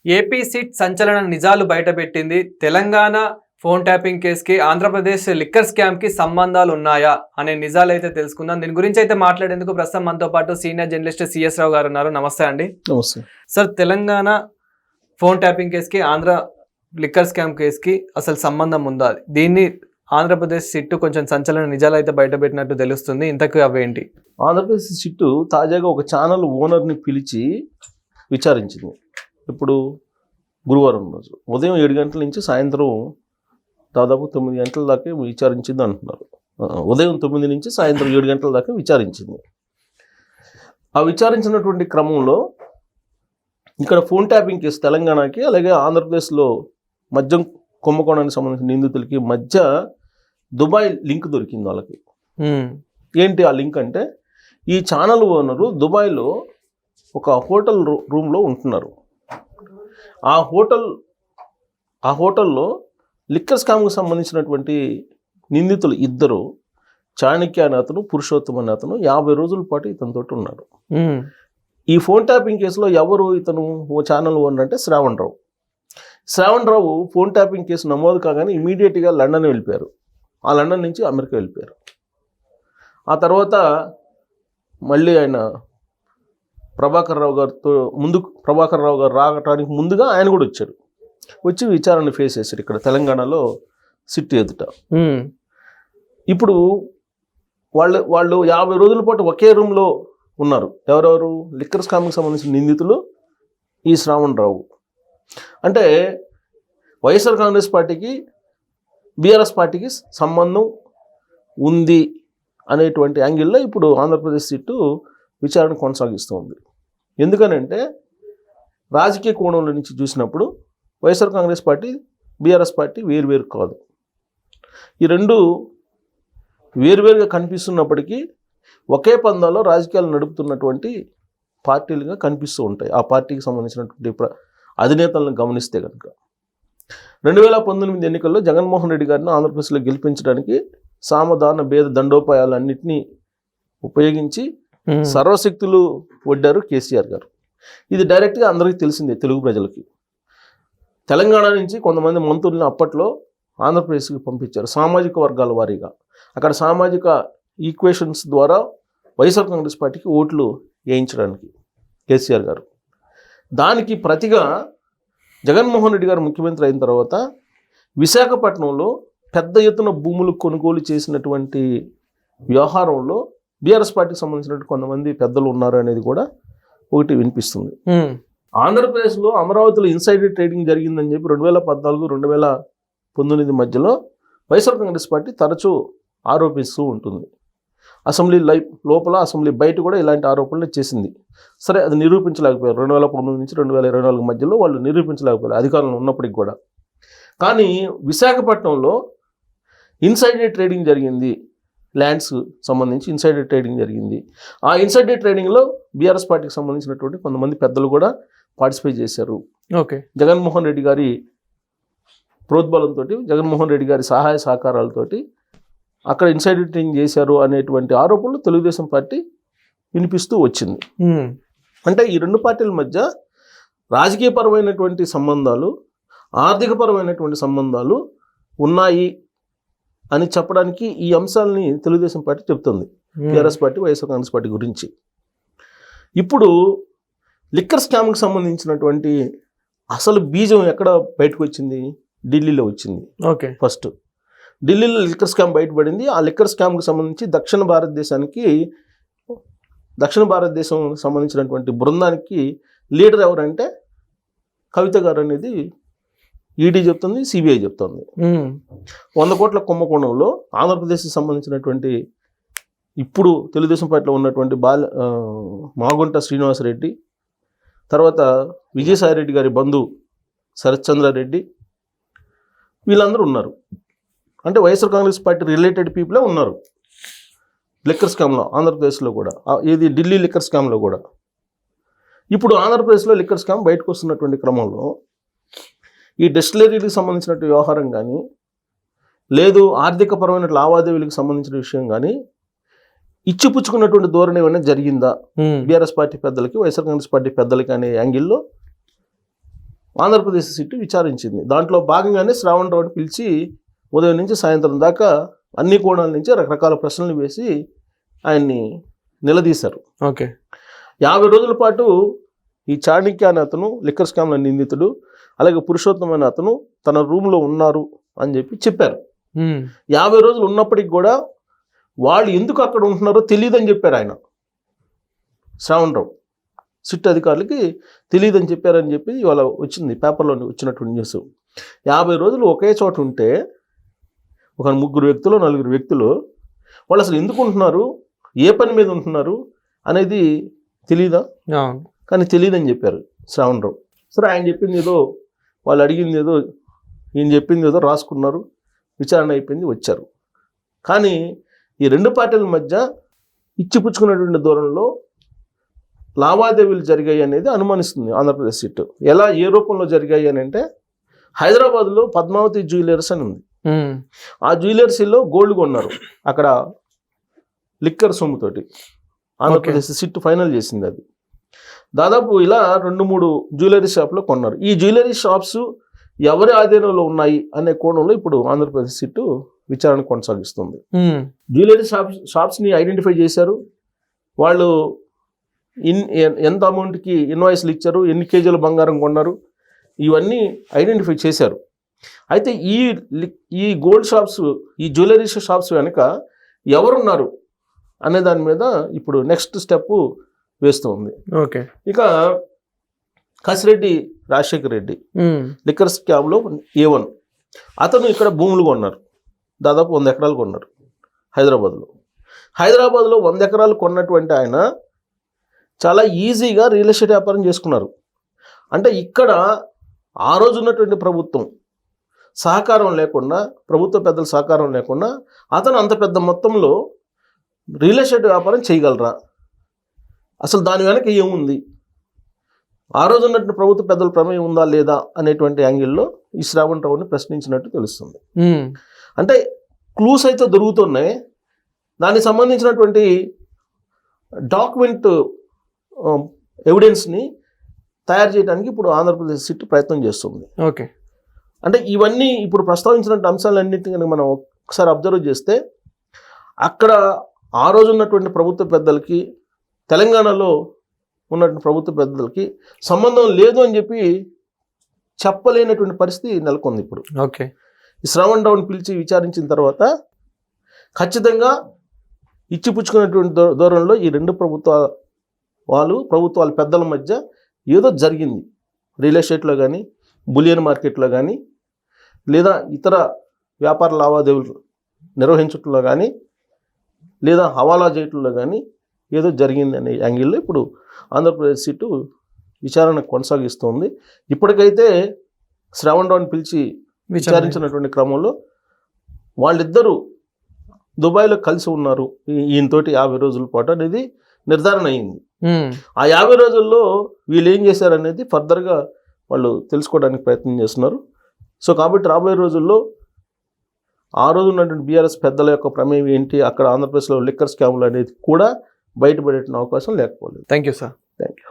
AP SIT సంచలన నిజాలు బయటపెట్టింది. Telangana phone tapping కేసుకి ఆంధ్రప్రదేశ్ లిక్కర్ స్కామ్ కి సంబంధాలు ఉన్నాయా అనే నిజాలు అయితే తెలుసుకుందాం. దీని గురించి అయితే మాట్లాడేందుకు ప్రస్తుతం మనతో పాటు సీనియర్ జర్నలిస్ట్ సిఎస్ రావు గారు ఉన్నారు. నమస్తే అండి. నమస్తే సార్, తెలంగాణ ఫోన్ ట్యాపింగ్ కేసుకి ఆంధ్ర లిక్కర్ స్కామ్ కేసుకి అసలు సంబంధం ఉందా? దీన్ని ఆంధ్రప్రదేశ్ సిట్టు కొంచెం సంచలన నిజాలు అయితే బయటపెట్టినట్టు తెలుస్తుంది. ఇంతకు అవేంటి? ఆంధ్రప్రదేశ్ సిట్టు తాజాగా ఒక ఛానల్ ఓనర్ని పిలిచి విచారించింది. ఇప్పుడు గురువారం రోజు ఉదయం 7 గంటల నుంచి సాయంత్రం దాదాపు 9 గంటల దాకా విచారించింది అంటున్నారు. ఉదయం 9 నుంచి సాయంత్రం 7 గంటల దాకా విచారించింది. ఆ విచారించినటువంటి క్రమంలో ఇక్కడ ఫోన్ ట్యాపింగ్ కేసు తెలంగాణకి అలాగే ఆంధ్రప్రదేశ్లో మద్యం కుంభకోణానికి సంబంధించిన నిందితులకి మధ్య దుబాయ్ లింక్ దొరికింది వాళ్ళకి. ఏంటి ఆ లింక్ అంటే, ఈ ఛానల్ ఓనరు దుబాయ్లో ఒక హోటల్ రూమ్లో ఉంటున్నారు. ఆ హోటల్లో లిక్కర్ స్కామ్కి సంబంధించినటువంటి నిందితులు ఇద్దరు, చాణక్య అనే అతను, పురుషోత్తమ్ అనే అతను 50 రోజుల పాటు ఇతనితో ఉన్నారు. ఈ ఫోన్ ట్యాపింగ్ కేసులో ఎవరు ఇతను ఓ ఛానల్ ఓనర్ అంటే శ్రావణ్ రావు ఫోన్ ట్యాపింగ్ కేసు నమోదు కాగానే ఇమీడియట్గా లండన్ వెళ్ళిపోయారు. ఆ లండన్ నుంచి అమెరికా వెళ్ళిపోయారు. ఆ తర్వాత మళ్ళీ ఆయన ప్రభాకర్ రావు గారు రావటానికి ముందుగా ఆయన కూడా వచ్చి విచారణ ఫేస్ చేశారు ఇక్కడ తెలంగాణలో సిట్ ఎదుట. ఇప్పుడు వాళ్ళు 50 రోజుల పాటు ఒకే రూమ్లో ఉన్నారు. ఎవరెవరు? లిక్కర్ స్కామ్కి సంబంధించిన నిందితులు, ఈ శ్రావణ్ రావు. అంటే వైఎస్ఆర్ కాంగ్రెస్ పార్టీకి బీఆర్ఎస్ పార్టీకి సంబంధం ఉంది అనేటువంటి యాంగిల్లో ఇప్పుడు ఆంధ్రప్రదేశ్ సిట్టు విచారణ కొనసాగిస్తుంది. ఎందుకనంటే రాజకీయ కోణంలో నుంచి చూసినప్పుడు YSR Congress party, BRS party వేరువేరు కాదు. ఈ రెండు వేరువేరుగా కనిపిస్తున్నప్పటికీ ఒకే పందాలో రాజకీయాలు నడుపుతున్నటువంటి పార్టీలుగా కనిపిస్తూ ఉంటాయి. ఆ పార్టీకి సంబంధించినటువంటి అధినేతలను గమనిస్తే కనుక 2019 ఎన్నికల్లో జగన్మోహన్ రెడ్డి గారిని ఆంధ్రప్రదేశ్లో గెలిపించడానికి సామధాన భేద దండోపాయాలన్నింటినీ ఉపయోగించి సర్వశక్తులు ఒడ్డారు కేసీఆర్ గారు. ఇది డైరెక్ట్గా అందరికీ తెలిసిందే. తెలుగు ప్రజలకి తెలంగాణ నుంచి కొంతమంది మంత్రులను అప్పట్లో ఆంధ్రప్రదేశ్కి పంపించారు సామాజిక వర్గాల వారీగా. అక్కడ సామాజిక ఈక్వేషన్స్ ద్వారా వైఎస్ఆర్ కాంగ్రెస్ పార్టీకి ఓట్లు వేయించడానికి కేసీఆర్ గారు. దానికి ప్రతిగా జగన్మోహన్ రెడ్డి గారు ముఖ్యమంత్రి అయిన తర్వాత విశాఖపట్నంలో పెద్ద ఎత్తున భూములు కొనుగోలు చేసినటువంటి వ్యవహారంలో బీఆర్ఎస్ పార్టీకి సంబంధించినటువంటి కొంతమంది పెద్దలు ఉన్నారు అనేది కూడా ఒకటి వినిపిస్తుంది. ఆంధ్రప్రదేశ్లో అమరావతిలో ఇన్సైడర్ ట్రేడింగ్ జరిగిందని చెప్పి 2014-2019 మధ్యలో వైఎస్ఆర్ కాంగ్రెస్ పార్టీ తరచూ ఆరోపిస్తూ ఉంటుంది. అసెంబ్లీ లోపల, అసెంబ్లీ బయట కూడా ఇలాంటి ఆరోపణలు చేసింది. సరే, అది నిరూపించలేకపోయారు. 2019 నుంచి 2024 మధ్యలో వాళ్ళు నిరూపించలేకపోయారు అధికారంలో ఉన్నప్పటికి కూడా. కానీ విశాఖపట్నంలో ఇన్సైడర్ ట్రేడింగ్ జరిగింది, ల్యాండ్స్ సంబంధించి ఇన్సైడర్ ట్రేడింగ్ జరిగింది. ఆ ఇన్సైడర్ ట్రేడింగ్లో బీఆర్ఎస్ పార్టీకి సంబంధించినటువంటి కొంతమంది పెద్దలు కూడా పార్టిసిపేట్ చేశారు. ఓకే. జగన్మోహన్ రెడ్డి గారి ప్రోద్బలంతో, జగన్మోహన్ రెడ్డి గారి సహాయ సహకారాలతోటి అక్కడ ఇన్సైడర్ ట్రేడింగ్ చేశారు అనేటువంటి ఆరోపణలు తెలుగుదేశం పార్టీ వినిపిస్తూ వచ్చింది. అంటే ఈ రెండు పార్టీల మధ్య రాజకీయపరమైనటువంటి సంబంధాలు, ఆర్థికపరమైనటువంటి సంబంధాలు ఉన్నాయి అని చెప్పడానికి ఈ అంశాలని తెలుగుదేశం పార్టీ చెప్తుంది, TRS party, YSR Congress party గురించి. ఇప్పుడు లిక్కర్ స్కామ్కి సంబంధించినటువంటి అసలు బీజం ఎక్కడ బయటకు వచ్చింది? ఢిల్లీలో వచ్చింది. ఓకే. ఫస్ట్ ఢిల్లీలో లిక్కర్ స్కామ్ బయటపడింది. ఆ లిక్కర్ స్కామ్కి సంబంధించి దక్షిణ భారతదేశం సంబంధించినటువంటి బృందానికి లీడర్ ఎవరంటే కవిత గారు అనేది ఈడీ చెప్తుంది, సిబిఐ చెప్తుంది. 100 కోట్ల కుంభకోణంలో ఆంధ్రప్రదేశ్కి సంబంధించినటువంటి ఇప్పుడు తెలుగుదేశం పార్టీలో ఉన్నటువంటి మాగుంట శ్రీనివాసరెడ్డి, తర్వాత విజయసాయిరెడ్డి గారి బంధువు శరత్చంద్రారెడ్డి, వీళ్ళందరూ ఉన్నారు. అంటే వైఎస్ఆర్ కాంగ్రెస్ పార్టీ రిలేటెడ్ పీపులే ఉన్నారు లిక్కర్ స్కామ్లో, ఆంధ్రప్రదేశ్లో కూడా. ఇది ఢిల్లీ లిక్కర్ స్కామ్లో కూడా. ఇప్పుడు ఆంధ్రప్రదేశ్లో లిక్కర్ స్కామ్ బయటకు వస్తున్నటువంటి క్రమంలో ఈ డిస్టిలరీకి సంబంధించినటువంటి వ్యవహారం కానీ, లేదు ఆర్థికపరమైన లావాదేవీలకు సంబంధించిన విషయం కానీ ఇచ్చిపుచ్చుకున్నటువంటి ధోరణి ఏమైనా జరిగిందా బీఆర్ఎస్ పార్టీ పెద్దలకి, వైఎస్ఆర్ కాంగ్రెస్ పార్టీ పెద్దలకి అనే యాంగిల్లో ఆంధ్రప్రదేశ్ సిట్ విచారించింది. దాంట్లో భాగంగానే శ్రావణ్ రావుని పిలిచి ఉదయం నుంచి సాయంత్రం దాకా అన్ని కోణాల నుంచి రకరకాల ప్రశ్నలు వేసి ఆయన్ని నిలదీశారు. ఓకే. 50 రోజుల పాటు ఈ చాణక్య అనే అతను లిక్కర్ స్కామ్ల నిందితుడు, అలాగే పురుషోత్తం అనే అతను తన రూమ్లో ఉన్నారు అని చెప్పారు. 50 రోజులు ఉన్నప్పటికి కూడా వాళ్ళు ఎందుకు అక్కడ ఉంటున్నారో తెలియదని చెప్పారు ఆయన. శ్రావణ్ రావు సిట్ అధికారులకి తెలియదని చెప్పారని చెప్పి ఇవాళ వచ్చింది పేపర్లో వచ్చినటువంటి న్యూస్. 50 రోజులు ఒకే చోట ఉంటే ఒక 3 వ్యక్తులు 4 వ్యక్తులు వాళ్ళు అసలు ఎందుకు ఉంటున్నారు, ఏ పని మీద ఉంటున్నారు అనేది తెలీదా? కానీ తెలియదని చెప్పారు శ్రావణ్ రావు. సరే, ఆయన చెప్పింది ఏదో, వాళ్ళు అడిగింది ఏదో, ఈయన చెప్పింది ఏదో రాసుకున్నారు, విచారణ అయిపోయింది, వచ్చారు. కానీ ఈ రెండు పార్టీల మధ్య ఇచ్చిపుచ్చుకున్నటువంటి దూరంలో లావాదేవీలు జరిగాయి అనేది అనుమానిస్తుంది ఆంధ్రప్రదేశ్ సిట్. ఎలా, ఏ రూపంలో జరిగాయి అని అంటే, హైదరాబాద్లో పద్మావతి జ్యువెలర్స్ అని ఉంది. ఆ జ్యువెలర్స్లో గోల్డ్ కొన్నారు అక్కడ లిక్కర్ సొమ్ముతోటి. ఆంధ్రప్రదేశ్ సిట్ ఫైనల్ చేసింది అది. దాదాపు ఇలా 2-3 జ్యువెలరీ షాప్లో కొన్నారు. ఈ జ్యువెలరీ షాప్స్ ఎవరి ఆధీనంలో ఉన్నాయి అనే కోణంలో ఇప్పుడు ఆంధ్రప్రదేశ్ సిట్ విచారణ కొనసాగిస్తుంది. జ్యువెలరీ షాప్స్ని ఐడెంటిఫై చేశారు. వాళ్ళు ఎంత అమౌంట్కి ఇన్వాయిస్లు ఇచ్చారు, ఎన్ని కేజీల బంగారం కొన్నారు, ఇవన్నీ ఐడెంటిఫై చేశారు. అయితే ఈ గోల్డ్ షాప్స్, ఈ జ్యువెలరీ షాప్స్ వెనుక ఎవరున్నారు అనే దాని మీద ఇప్పుడు నెక్స్ట్ స్టెప్ వేస్తూ ఉంది. ఓకే. ఇక కసిరెడ్డి రాజశేఖర్ రెడ్డి లిక్కర్ స్కామ్లో A1 అతను ఇక్కడ భూములు కొన్నారు. దాదాపు 100 ఎకరాలు కొన్నారు హైదరాబాద్లో. 100 ఎకరాలు కొన్నటువంటి ఆయన చాలా ఈజీగా రియల్ ఎస్టేట్ వ్యాపారం చేసుకున్నారు. అంటే ఇక్కడ ఆ రోజు ఉన్నటువంటి ప్రభుత్వం సహకారం లేకుండా, ప్రభుత్వ పెద్దల సహకారం లేకుండా అతను అంత పెద్ద మొత్తంలో రియల్ ఎస్టేట్ వ్యాపారం చేయగలరా? అసలు దాని వెనక ఏముంది? ఆ రోజు ఉన్నటువంటి ప్రభుత్వ పెద్దల ప్రమేయం ఉందా లేదా అనేటువంటి యాంగిల్లో ఈ శ్రావణ్ రావుని ప్రశ్నించినట్టు తెలుస్తుంది. అంటే క్లూస్ అయితే దొరుకుతున్నాయి. దానికి సంబంధించినటువంటి డాక్యుమెంట్ ఎవిడెన్స్ని తయారు చేయడానికి ఇప్పుడు ఆంధ్రప్రదేశ్ సిట్ ప్రయత్నం చేస్తుంది. ఓకే. అంటే ఇవన్నీ ఇప్పుడు ప్రస్తావించినటువంటి అంశాలన్నింటినీ మనం ఒకసారి అబ్జర్వ్ చేస్తే, అక్కడ ఆ రోజు ఉన్నటువంటి ప్రభుత్వ పెద్దలకి, తెలంగాణలో ఉన్నటువంటి ప్రభుత్వ పెద్దలకి సంబంధం లేదు అని చెప్పి చెప్పలేనటువంటి పరిస్థితి నెలకొంది ఇప్పుడు. ఓకే. ఈ శ్రావణ్ రావుని పిలిచి విచారించిన తర్వాత ఖచ్చితంగా ఇచ్చిపుచ్చుకున్నటువంటి దూరంలో ఈ రెండు ప్రభుత్వాల పెద్దల మధ్య ఏదో జరిగింది. రియల్ ఎస్టేట్లో కానీ, బులియన్ మార్కెట్లో కానీ, లేదా ఇతర వ్యాపార లావాదేవీలు నిర్వహించడంలో కానీ, లేదా హవాలా చేయటంలో కానీ ఏదో జరిగింది అనే యాంగిల్లో ఇప్పుడు ఆంధ్రప్రదేశ్ సిట్ విచారణ కొనసాగిస్తోంది. ఇప్పటికైతే శ్రావణ్ రావుని పిలిచి విచారించినటువంటి క్రమంలో వాళ్ళిద్దరూ దుబాయ్లో కలిసి ఉన్నారు ఈయనతోటి 50 రోజుల పాటు అనేది నిర్ధారణ అయింది. ఆ 50 రోజుల్లో వీళ్ళు ఏం చేశారనేది ఫర్దర్గా వాళ్ళు తెలుసుకోవడానికి ప్రయత్నం చేస్తున్నారు. సో కాబట్టి రాబోయే రోజుల్లో ఆ రోజు ఉన్నటువంటి బీఆర్ఎస్ పెద్దల యొక్క ప్రమేయం ఏంటి, అక్కడ ఆంధ్రప్రదేశ్లో లిక్కర్ స్కాములు అనేది కూడా బయటపడే అవకాశం లేకపోలేదు. Thank you sir. Thank you.